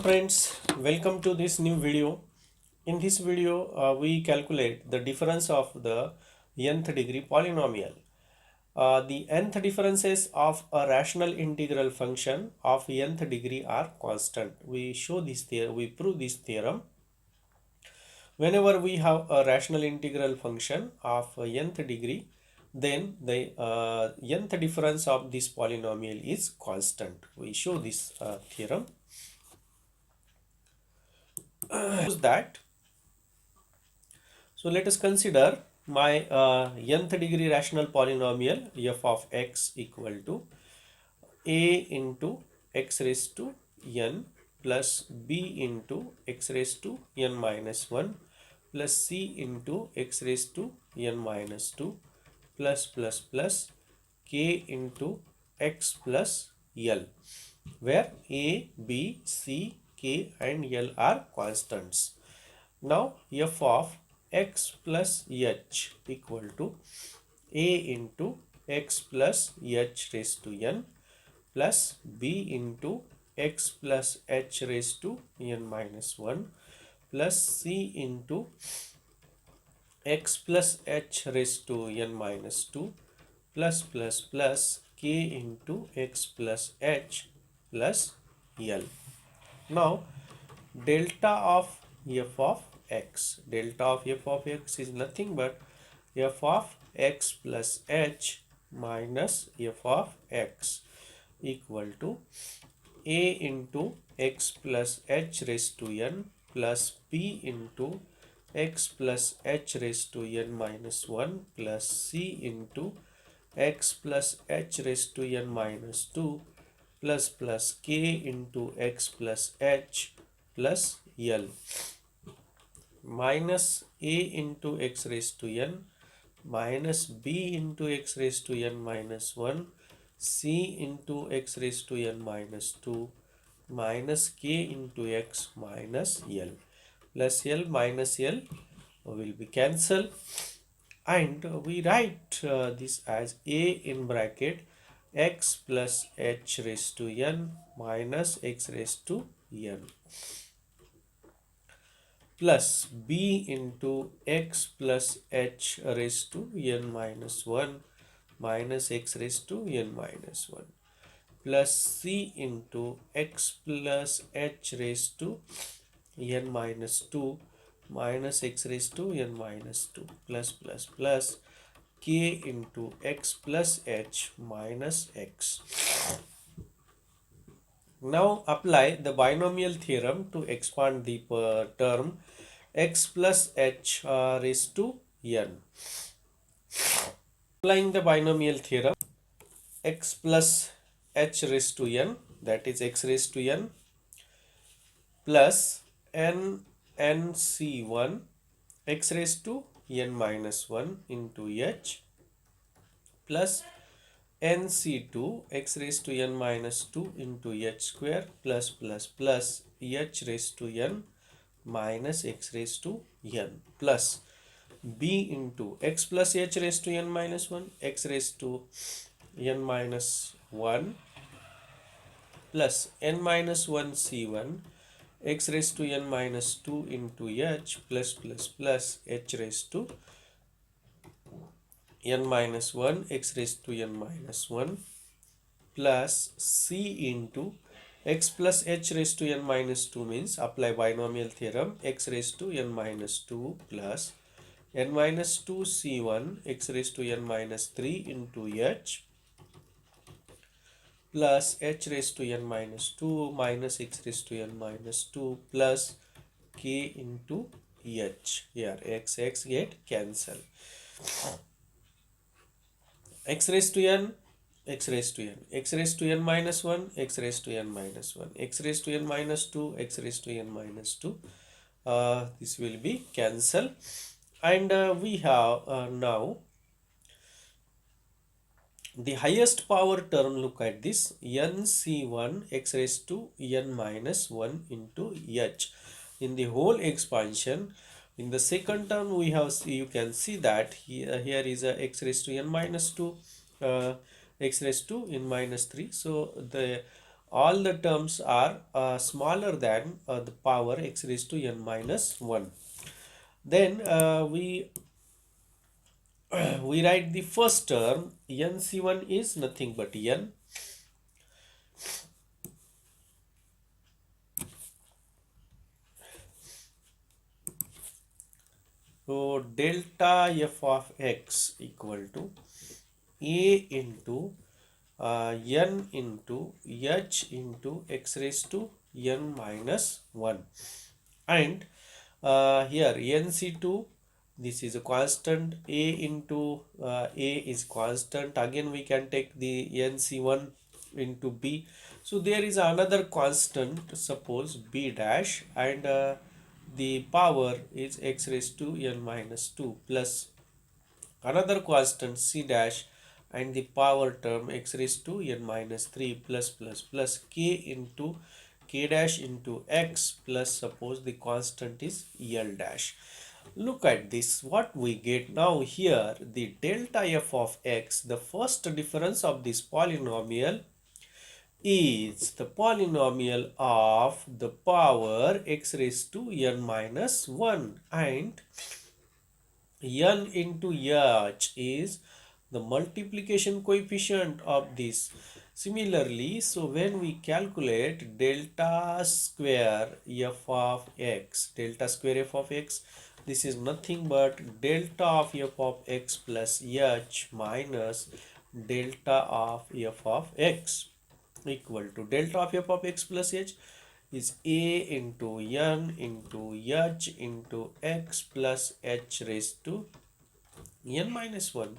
friends, welcome to this new video. In this video, we calculate the difference of the nth degree polynomial. The nth differences of a rational integral function of nth degree are constant. We show this theorem, we prove this theorem. Whenever we have a rational integral function of nth degree, then the nth difference of this polynomial is constant. We show this theorem. That so let us consider my nth degree rational polynomial f of x equal to a into x raised to n plus b into x raised to n minus 1 plus c into x raised to n minus 2 plus k into x plus l, where a, b, c, k and l are constants. Now f of x plus h equal to a into x plus h raised to n plus b into x plus h raised to n minus 1 plus c into x plus h raised to n minus 2 plus k into x plus h plus l. Now delta of f of x is nothing but f of x plus h minus f of x equal to a into x plus h raised to n plus b into x plus h raised to n minus 1 plus c into x plus h raised to n minus 2 plus k into x plus h plus l minus a into x raised to n minus b into x raised to n minus 1 c into x raised to n minus 2 minus k into x minus l plus l minus l will be cancelled, and we write this as a in bracket x plus h raised to n minus x raised to n plus b into x plus h raised to n minus 1 minus x raised to n minus 1 plus c into x plus h raised to n minus 2 minus x raised to n minus 2 plus k into x plus h minus x. Now apply the binomial theorem to expand the term x plus h raised to n. Applying the binomial theorem, x plus h raised to n, that is x raised to n, plus nc1 x raised to n minus 1 into h plus nc2 x raised to n minus 2 into h square plus h raised to n minus x raised to n plus b into x plus h raised to n minus 1 x raised to n minus 1 plus n minus 1 c1 x raised to n minus 2 into h plus h raised to n minus 1 x raised to n minus 1 plus c into x plus h raised to n minus 2 means apply binomial theorem x raised to n minus 2 plus n minus 2 c1 x raised to n minus 3 into h plus h raised to n minus 2 minus x raised to n minus 2 plus k into h. Here x get cancelled. X raised to n, x raised to n, x raised to n minus 1, x raised to n minus 1, x raised to n minus 2, x raised to n minus 2. This will be cancelled, and we have now the highest power term. Look at this, nc1 x raised to n minus 1 into h. In the whole expansion, in the second term we have, you can see that here is a x raised to n minus 2, x raised to n minus 3. So the all the terms are smaller than the power x raised to n minus 1. Then we we write the first term, nc1 is nothing but n. So delta f of x equal to a into n into h into x raised to n minus 1. And here nc2, this is a constant, a into a is constant, again we can take the nc1 into b. So there is another constant, suppose b dash, and the power is x raised to n minus 2 plus another constant c dash, and the power term x raised to n minus 3 plus k into k dash into x plus, suppose the constant is l dash. Look at this, what we get now here, the delta f of x, the first difference of this polynomial is the polynomial of the power x raised to n minus 1, and n into h is the multiplication coefficient of this. Similarly, so when we calculate delta square f of x, this is nothing but delta of f of x plus h minus delta of f of x, equal to delta of f of x plus h is a into n into h into x plus h raised to n minus 1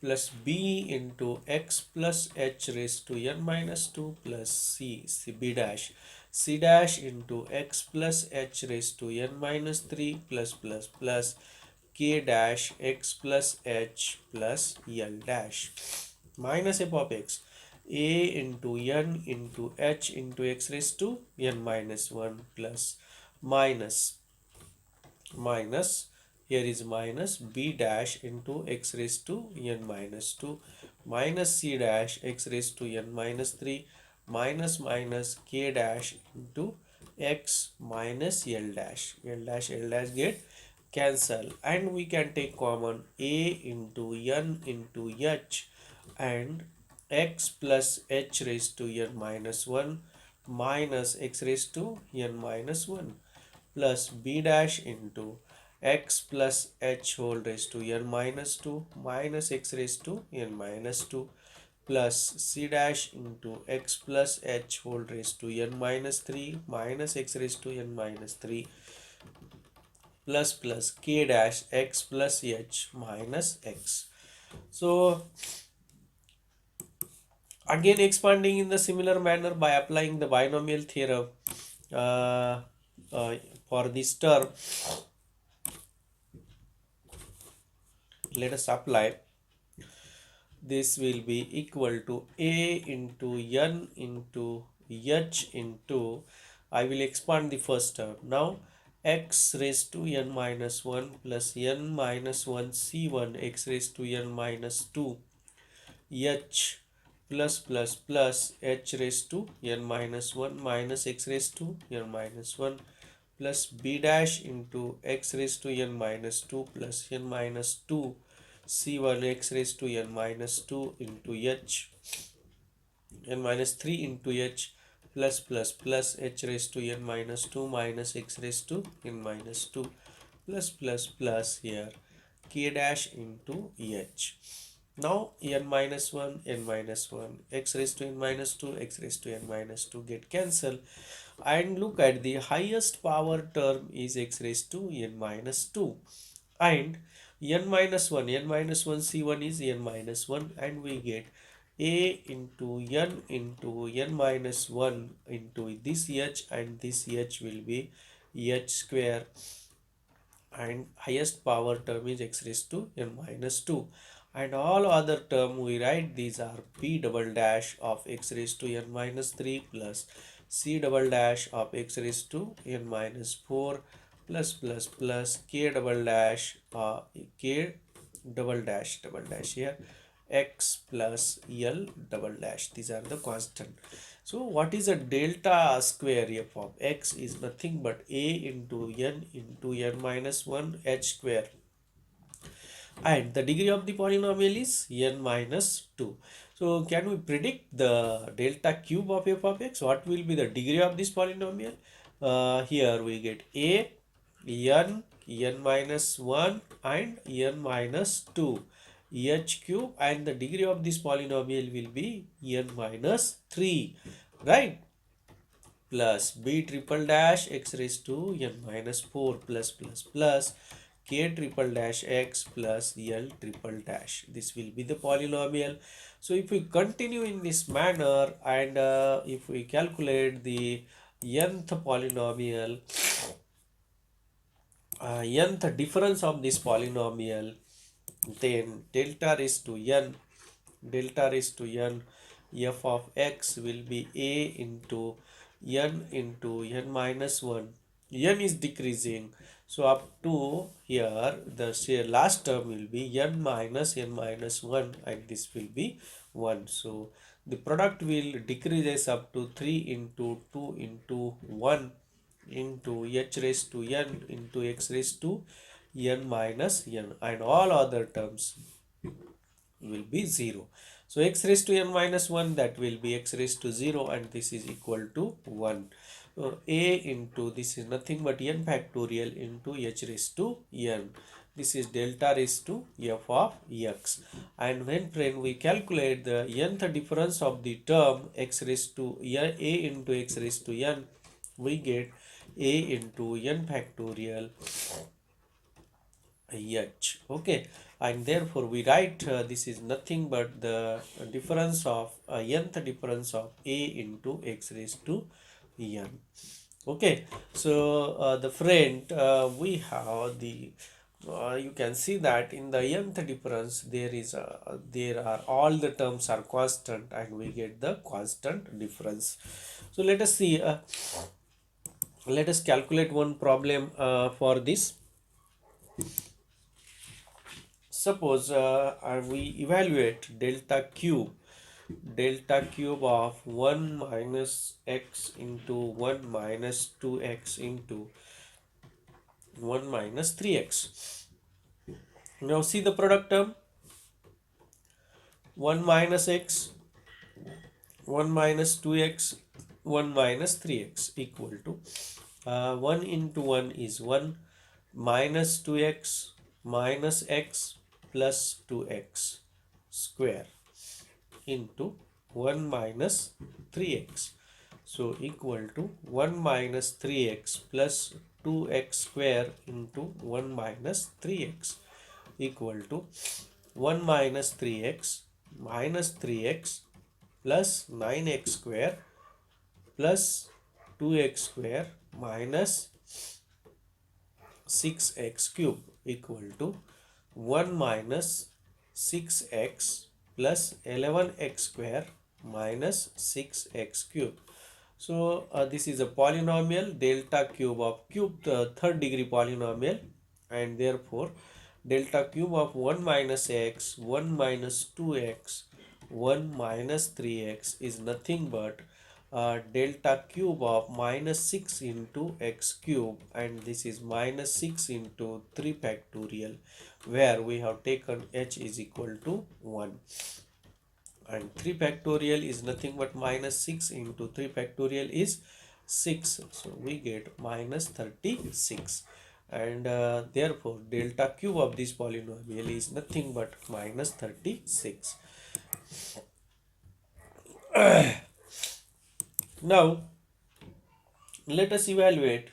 plus b into x plus h raised to n minus 2 plus c dash into x plus h raised to n minus 3 plus k dash x plus h plus l dash minus f of x, a into n into h into x raised to n minus 1 plus minus here is minus b dash into x raised to n minus 2 minus c dash x raised to n minus 3 minus k dash into x minus l dash get cancel, and we can take common a into n into h and x plus h raised to n minus 1 minus x raised to n minus 1 plus b dash into x plus h whole raised to n minus 2 minus x raised to n minus 2 plus c dash into x plus h whole raised to n minus 3 minus x raised to n minus 3 plus k dash x plus h minus x. So again expanding in the similar manner by applying the binomial theorem uh, uh, for this term, let us apply. This will be equal to a into n into h into, I will expand the first term now, x raised to n minus 1 plus n minus 1 c1 x raised to n minus 2 h plus h raised to n minus 1 minus x raised to n minus 1 plus b dash into x raised to n minus 2 plus n minus 2 c1 x raised to n minus 2 into h n minus 3 into h plus h raised to n minus 2 minus x raised to n minus 2 plus here k dash into h. Now n minus 1 n minus 1 x raised to n minus 2 x raised to n minus 2 get cancelled, and look at the highest power term is x raised to n minus 2, and n minus 1 c1 is n minus 1, and we get a into n minus 1 into this h, and this h will be h square, and highest power term is x raised to n minus 2, and all other term we write these are p double dash of x raised to n minus 3 plus c double dash of x raised to n minus 4 plus k double dash k double dash here x plus l double dash, these are the constant. So what is a delta square f of x is nothing but a into n minus 1 h square, and the degree of the polynomial is n minus 2. So can we predict the delta cube of f of x? What will be the degree of this polynomial? Here we get a, n minus 1 and n minus 2 h cube, and the degree of this polynomial will be n minus 3, right? Plus b triple dash x raised to n minus 4 plus k triple dash x plus l triple dash. This will be the polynomial. So if we continue in this manner, and if we calculate the nth polynomial, nth difference of this polynomial, then delta raised to n f of x will be a into n minus 1. N is decreasing, so up to here the last term will be n minus 1, and this will be 1. So the product will decreases up to 3 into 2 into 1 into h raised to n into x raised to n minus n, and all other terms will be 0. So x raised to n minus 1, that will be x raised to 0, and this is equal to 1. A into this is nothing but n factorial into h raised to n. This is delta raised to f of x. And when friend we calculate the nth difference of the term x raised to a into x raised to n, we get a into n factorial h. Okay, and therefore we write this is nothing but the difference of nth difference of a into x raised to n. Okay, so the friend we have the you can see that in the nth difference there are all the terms are constant, and we get the constant difference. So let us see, let us calculate one problem for this. Suppose we evaluate delta cube of 1 minus x into 1 minus 2x into 1 minus 3x. Now see the product term, 1 minus x, 1 minus 2x, 1 minus 3x equal to 1 into 1 is 1 minus 2x minus x plus 2x square into 1 minus 3x. So equal to 1 minus 3x plus 2x square into 1 minus 3x equal to 1 minus 3x minus 3x plus 9x square plus 2x square minus 6x cube equal to 1 minus 6x plus 11x square minus 6x cube. So this is a polynomial delta cube of third degree polynomial, and therefore delta cube of 1 minus x, 1 minus 2x, 1 minus 3x is nothing but delta cube of minus 6 into x cube, and this is minus 6 into 3 factorial, where we have taken h is equal to 1, and 3 factorial is nothing but minus 6 into 3 factorial is 6, so we get minus 36, and therefore delta cube of this polynomial is nothing but minus 36. Now let us evaluate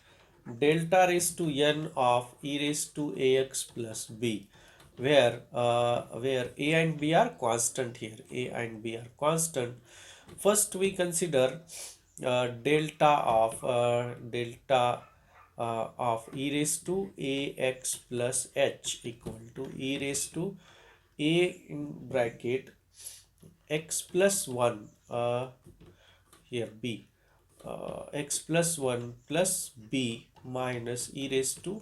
delta raised to n of e raised to ax plus b, where a and b are constant here. A and b are constant. First we consider delta of e raised to ax plus h equal to e raised to a in bracket x plus 1 here b x plus 1 plus b minus e raised to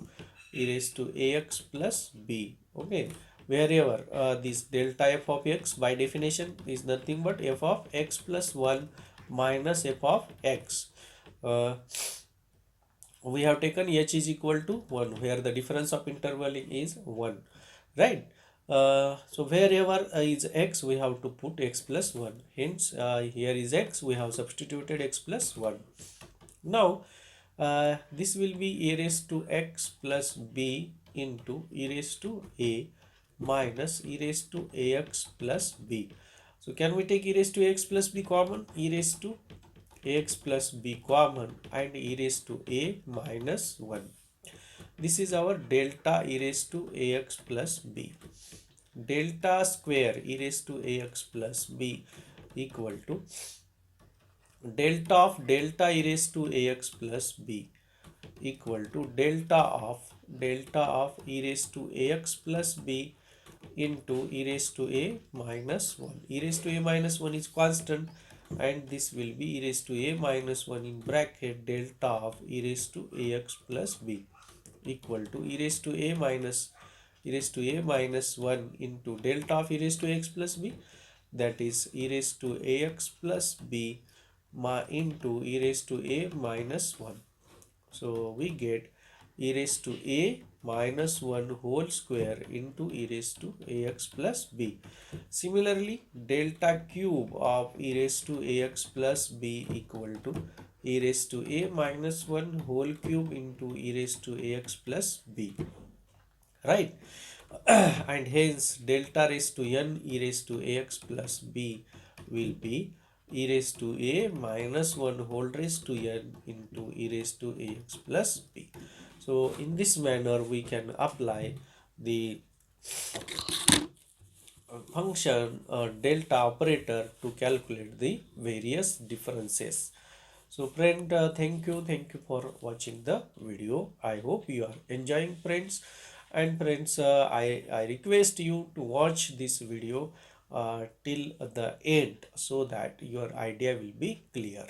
ax plus b. Okay, wherever this delta f of x by definition is nothing but f of x plus 1 minus f of x. Uh, we have taken h is equal to 1 where the difference of interval is 1, right? So wherever is x, we have to put x plus 1. Hence here is x, we have substituted x plus 1. Now this will be e raised to x plus b into e raised to a minus e raised to ax plus b. So can we take e raised to x plus b common? E raised to ax plus b common and e raised to a minus 1. This is our delta e raised to ax plus b. Delta square e raised to ax plus b equal to delta e raised to ax plus b equal to delta of e raised to ax plus b into e raised to a minus 1. E raised to a minus 1 is constant, and this will be e raised to a minus 1 in bracket delta of e raised to ax plus b equal to e raised to a minus 1 into delta of e raised to ax plus b, that is e raised to ax plus b into e raised to a minus 1. So we get e raised to a minus 1 whole square into e raised to ax plus b. Similarly, delta cube of e raised to ax plus b equal to e raised to a minus 1 whole cube into e raised to ax plus b, right? And hence delta raised to n e raised to ax plus b will be e raised to a minus 1 whole raised to n into e raised to ax plus b. So in this manner we can apply the function delta operator to calculate the various differences. So friend, thank you for watching the video. I hope you are enjoying, friends. And friends, I request you to watch this video till the end so that your idea will be clear.